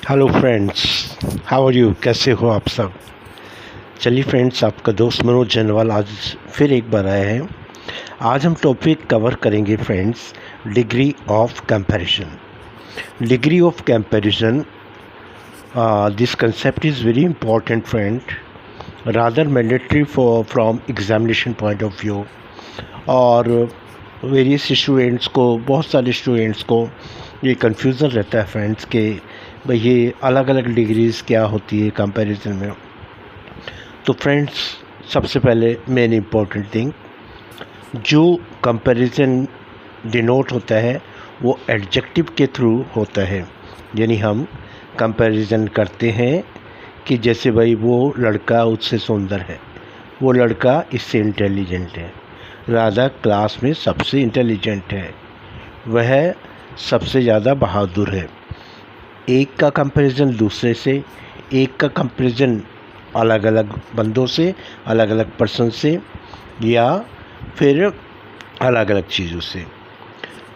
Hello friends, how are you? कैसे हो आप सब? चलिए फ्रेंड्स, आपका दोस्त मनोज जनवाल आज फिर एक बार आया है। आज हम टॉपिक कवर करेंगे friends, degree of comparison. Degree of comparison, this concept is very important friend, rather mandatory for from examination point of view. और वेरियस स्टूडेंट्स को, बहुत सारे स्टूडेंट्स को ये कन्फ्यूज़न रहता है फ्रेंड्स के भाई ये अलग अलग डिग्रीज़ क्या होती है कंपैरिजन में। तो फ्रेंड्स, सबसे पहले मेन इम्पॉर्टेंट थिंग, जो कंपैरिजन डिनोट होता है वो एडजेक्टिव के थ्रू होता है। यानी हम कंपैरिजन करते हैं कि जैसे भाई वो लड़का उससे सुंदर है, वो लड़का इससे इंटेलिजेंट है, राधा क्लास में सबसे इंटेलिजेंट है, वह सबसे ज़्यादा बहादुर है। एक का कंपैरिजन दूसरे से, एक का कंपैरिजन अलग अलग बंदों से, अलग अलग पर्सन से, या फिर अलग अलग चीज़ों से।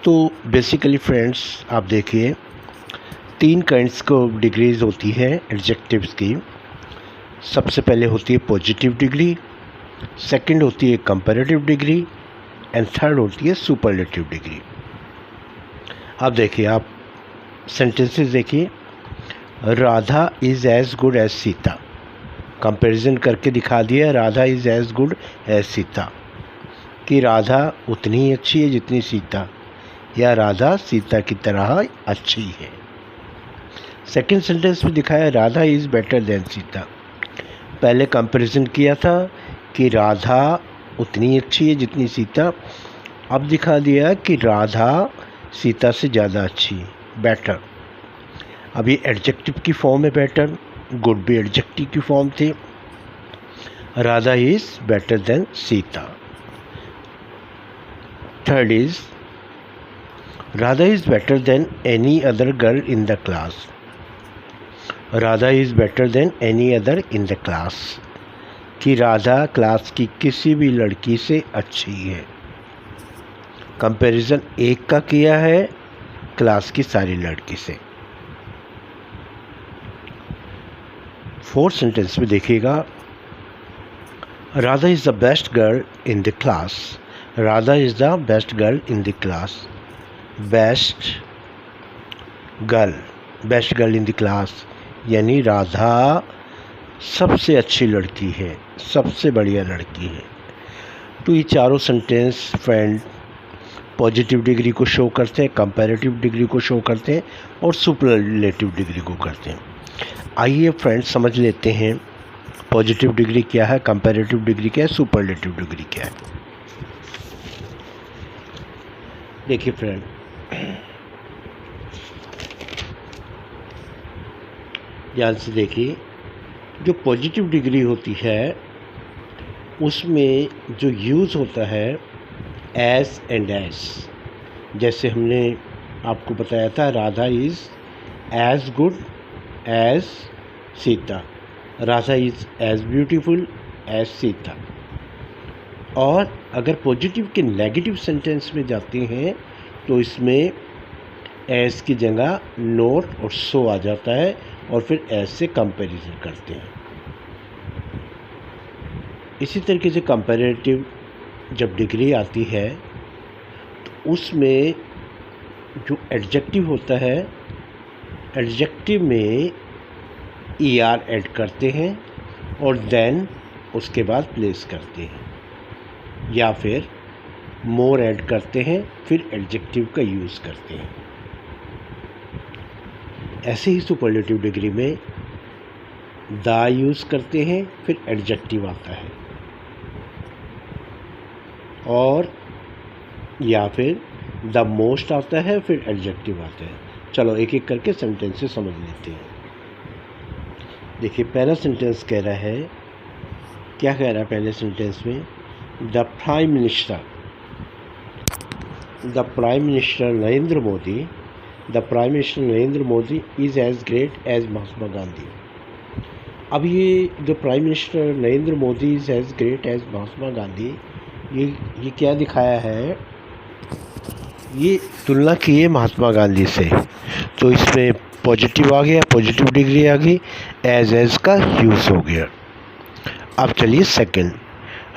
तो बेसिकली फ्रेंड्स, आप देखिए 3 काइंड्स को डिग्रीज होती है एडजेक्टिव्स की। सबसे पहले होती है पॉजिटिव डिग्री, सेकंड होती है कंपैरेटिव डिग्री, एंड थर्ड होती है सुपरलेटिव डिग्री। अब देखिए, आप सेंटेंसेस देखिए। Radha is as good as Sita, comparison करके दिखा दिया Radha is as good as Sita, कि राधा उतनी ही अच्छी है जितनी सीता, या राधा सीता की तरह अच्छी है। सेकंड सेंटेंस में दिखाया Radha is better than Sita. पहले कंपैरिजन किया था कि राधा उतनी अच्छी है जितनी सीता, अब दिखा दिया कि राधा सीता से ज़्यादा अच्छी, बेटर। अब ये एडजेक्टिव की फॉर्म है बेटर, गुड भी एडजेक्टिव की फॉर्म थी। Radha is better than Sita. Third is Radha is better than any other girl in the class. Radha is better than any other in the class, कि राधा क्लास की किसी भी लड़की से अच्छी है। कंपैरिजन एक का किया है क्लास की सारी लड़की से। फोर्थ सेंटेंस में देखिएगा, Radha is the best girl in the class. Radha is the best girl in the class. Best girl in the class, यानी राधा सबसे अच्छी लड़की है, सबसे बढ़िया लड़की है। तो ये चारों सेंटेंस फ्रेंड पॉजिटिव डिग्री को शो करते हैं, कंपैरेटिव डिग्री को शो करते हैं, और सुपरलेटिव डिग्री को करते हैं। आइए फ्रेंड्स, समझ लेते हैं पॉजिटिव डिग्री क्या है, कंपैरेटिव डिग्री क्या है, सुपरलेटिव डिग्री क्या है। देखिए फ्रेंड, ध्यान से देखिए, जो पॉजिटिव डिग्री होती है उसमें जो यूज़ होता है एज एंड एज। जैसे हमने आपको बताया था, Radha is as good as Sita, Radha is as beautiful as Sita. और अगर पॉजिटिव के नेगेटिव सेंटेंस में जाते हैं तो इसमें एज की जगह नोट और सो आ जाता है, और फिर एज से कंपैरिजन करते हैं। इसी तरीके से कंपैरेटिव जब डिग्री आती है तो उसमें जो एडजेक्टिव होता है, एडजेक्टिव में ER ऐड करते हैं और देन उसके बाद प्लेस करते हैं, या फिर मोर ऐड करते हैं, फिर एडजेक्टिव का यूज़ करते हैं। ऐसे ही सुपरलेटिव डिग्री में द यूज़ करते हैं, फिर एडजेक्टिव आता है, और या फिर द मोस्ट आता है, फिर एडजेक्टिव आता है। चलो एक एक करके सेंटेंस से समझ लेते हैं। देखिए, पहला सेंटेंस कह रहा है, क्या कह रहा है पहले सेंटेंस में, the prime minister Narendra Modi is as great as Mahatma Gandhi. अब ये जो prime minister Narendra Modi is as great as Mahatma Gandhi, ये क्या दिखाया है, ये तुलना की है महात्मा गांधी से। तो इसमें पॉजिटिव आ गया, पॉजिटिव डिग्री आ गई, एज का यूज़ हो गया। अब चलिए second,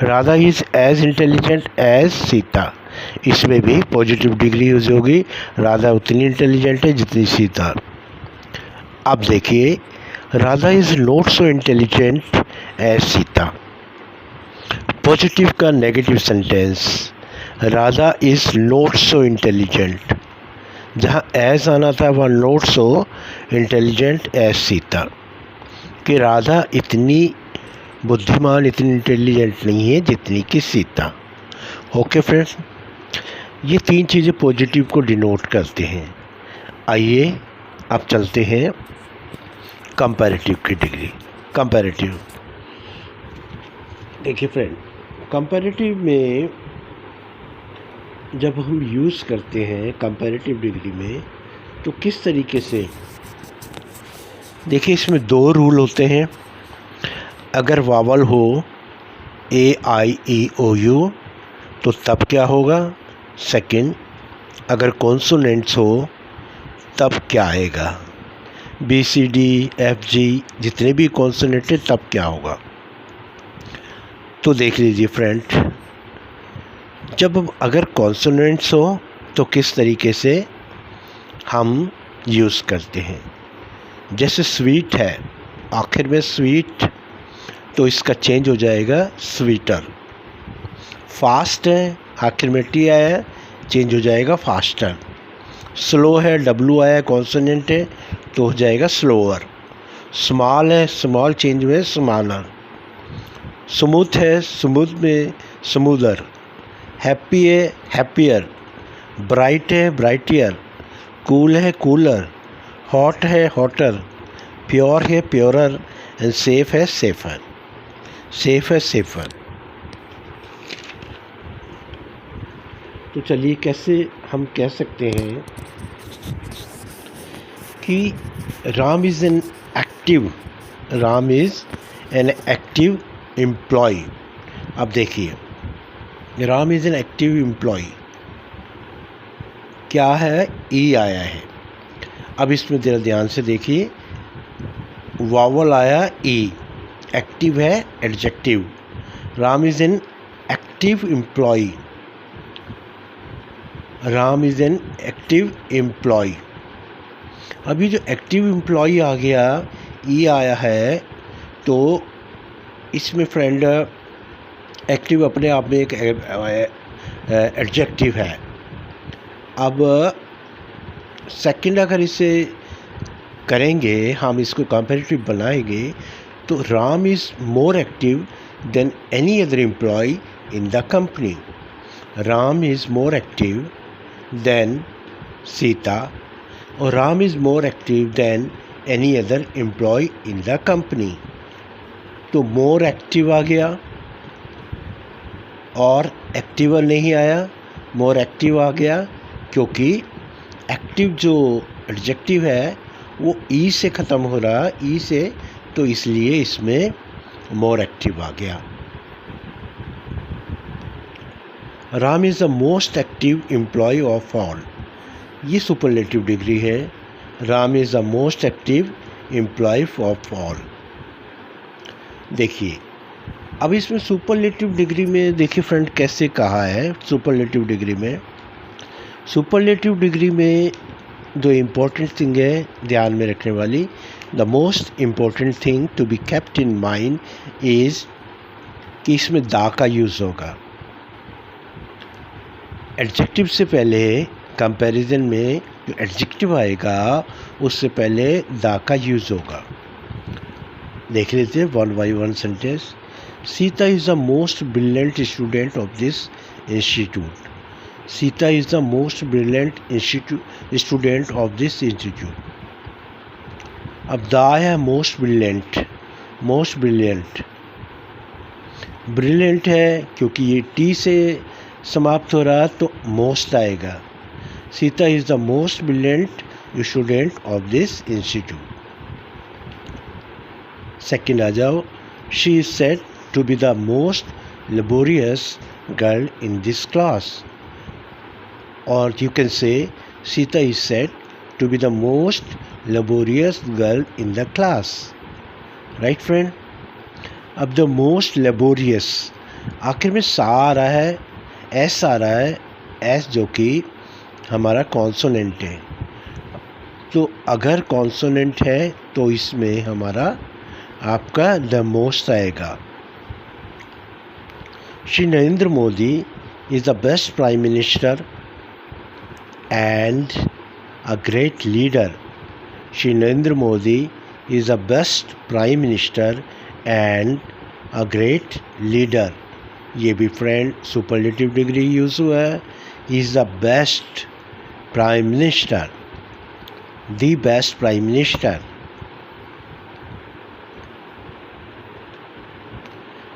Radha is as intelligent as Sita. इसमें भी पॉजिटिव डिग्री यूज होगी, राधा उतनी इंटेलिजेंट है जितनी सीता। अब देखिए, Radha is not so intelligent as Sita. Positive का negative sentence, Radha is not so intelligent, जहाँ एज आना था वह not so intelligent as Sita, कि राधा इतनी बुद्धिमान, इतनी इंटेलिजेंट नहीं है जितनी कि सीता। ओके फ्रेंड्स, ये तीन चीज़ें पॉजिटिव को डिनोट करते हैं। आइए अब चलते हैं कंपैरेटिव की डिग्री। कंपैरेटिव, देखिए फ्रेंड, कंपैरेटिव में जब हम यूज़ करते हैं कंपैरेटिव डिग्री में, तो किस तरीके से, देखिए इसमें दो रूल होते हैं। अगर वावल हो AIEOU तो तब क्या होगा, सेकंड, अगर कॉन्सोनेंट्स हो तब क्या आएगा, BCDFG जितने भी कॉन्सोनेंट है तब क्या होगा। तो देख लीजिए फ्रेंड, जब अगर कॉन्सोनेंट्स हो तो किस तरीके से हम यूज़ करते हैं। जैसे स्वीट है, आखिर में स्वीट, तो इसका चेंज हो जाएगा स्वीटर। फास्ट है, आखिर में टी आया, चेंज हो जाएगा फास्टर। स्लो है, W आया, कॉन्सोनेंट है, तो हो जाएगा स्लोअर। स्मॉल है, स्मॉल चेंज हुए स्मॉलर। स्मूथ है, स्मूथ में स्मूदर। हैप्पी है, हैप्पियर। ब्राइट है, ब्राइटियर। कूल है, कूलर। हॉट है, हॉटर। प्योर है, प्योरर। एंड सेफ है, सेफर। सेफ है, सेफर। तो चलिए कैसे हम कह सकते हैं कि Ram is an active, Ram is an active employee. अब देखिए, Ram is an active employ, क्या है, ई आया है। अब इसमें ज़रा ध्यान से देखिए, वावल आया ई, एक्टिव है, adjective. Ram is an active employee, Ram is an active employee. अभी जो एक्टिव एम्प्लॉय आ गया, ई आया है, तो इसमें फ्रेंड एक्टिव अपने आप में एक एडजेक्टिव है। अब सेकंड अगर इसे करेंगे, हम इसको कंपैरेटिव बनाएंगे, तो Ram is more active than any other employee in the company. Ram is more active than Sita, और Ram is more active than any other employee in the company. तो मोर एक्टिव आ गया और एक्टिवर नहीं आया, मोर एक्टिव आ गया, क्योंकि एक्टिव जो एडजेक्टिव है वो ई से ख़त्म हो रहा, ई से, तो इसलिए इसमें मोर एक्टिव आ गया। Ram is the most active employee of all, ये सुपरलेटिव डिग्री है। Ram is the most active employee of all. देखिए, अब इसमें सुपरलेटिव डिग्री में देखिए फ्रेंड कैसे कहा है। सुपरलेटिव डिग्री में, सुपरलेटिव डिग्री में जो इम्पोर्टेंट थिंग है ध्यान में रखने वाली, the most important thing to be kept in mind is कि इसमें दा का यूज़ होगा। एडजेक्टिव से पहले कंपैरिजन में जो एडजेक्टिव आएगा उससे पहले दा का यूज़ होगा। देख लेते हैं one by one sentence. Sita is the most brilliant student of this institute. Sita is the most brilliant student of this institute. अब दा है most brilliant, most brilliant. Brilliant है क्योंकि ये टी से समाप्त हो रहा, तो मोस्ट आएगा। Sita is the most brilliant student of this institute. Second आ जाओ, she is said to be the most laborious girl in this class. और you can say Sita is said to be the most laborious girl in the class. Right friend? अब the most laborious, आखिर में सा आ रहा है, S आ रहा है, S जो कि हमारा कॉन्सोनेंट है। तो अगर कॉन्सोनेंट है तो इसमें हमारा आपका द मोस्ट आएगा। Shri Narendra Modi is the best prime minister and a great leader. Shri Narendra Modi is the best prime minister and a great leader. ये भी फ्रेंड सुपरलेटिव डिग्री यूज़ हुआ है। Is the best prime minister, the best prime minister.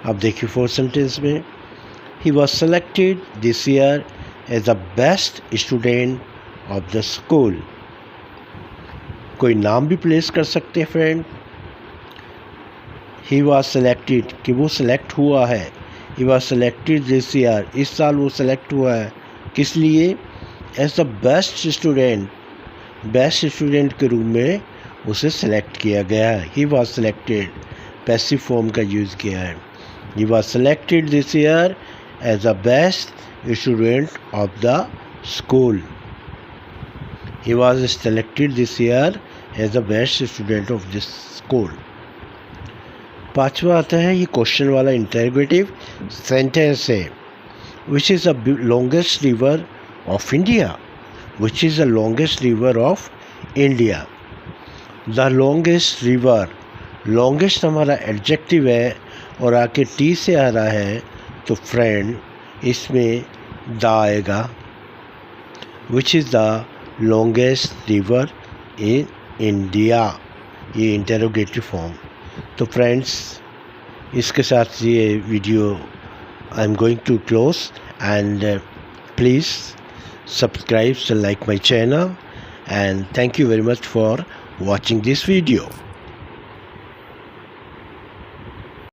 अब देखिए fourth sentence में, he was selected this year as the best student of the school. कोई नाम भी प्लेस कर सकते हैं फ्रेंड। he was selected कि वो सेलेक्ट हुआ है। he was selected this year, इस साल वो सेलेक्ट हुआ है। किस लिए? as the best student, best student के रूप में उसे सेलेक्ट किया गया है। he was selected, passive form का यूज़ किया है। he was selected this year as the best student of the school. He was selected this year as the best student of this school. पांचवा आता है ये क्वेश्चन वाला interrogative sentence है। Which is the longest river of India? Which is the longest river of India? The longest river, longest हमारा adjective है और आके टी से आ रहा है तो फ्रेंड इसमें द आएगा। Which is the longest river in India, ये इंटरोगेटिव फॉर्म। तो फ्रेंड्स इसके साथ ये video I am going to close and please subscribe like my channel and thank you very much for watching this video.